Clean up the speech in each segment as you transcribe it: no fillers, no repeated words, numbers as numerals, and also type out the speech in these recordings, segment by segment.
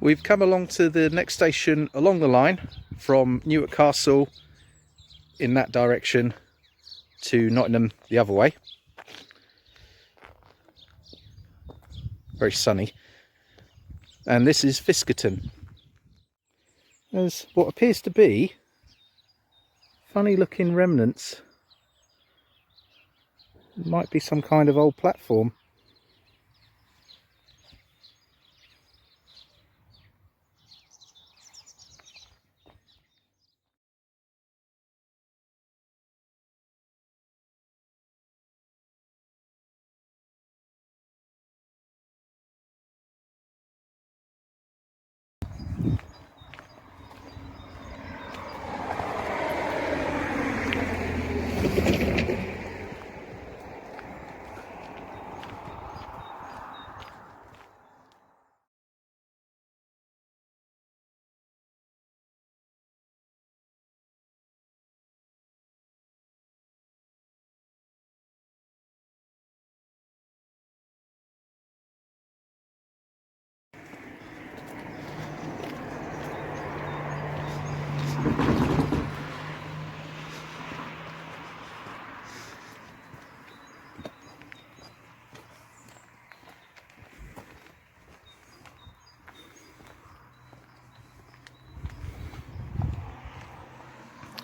We've come along to the next station along the line from Newark Castle in that direction to Nottingham the other way. Very sunny. And this is Fiskerton. There's what appears to be funny looking remnants. It might be some kind of old platform.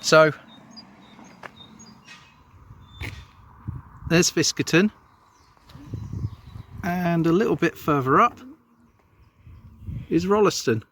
So there's Fiskerton, and a little bit further up is Rolleston.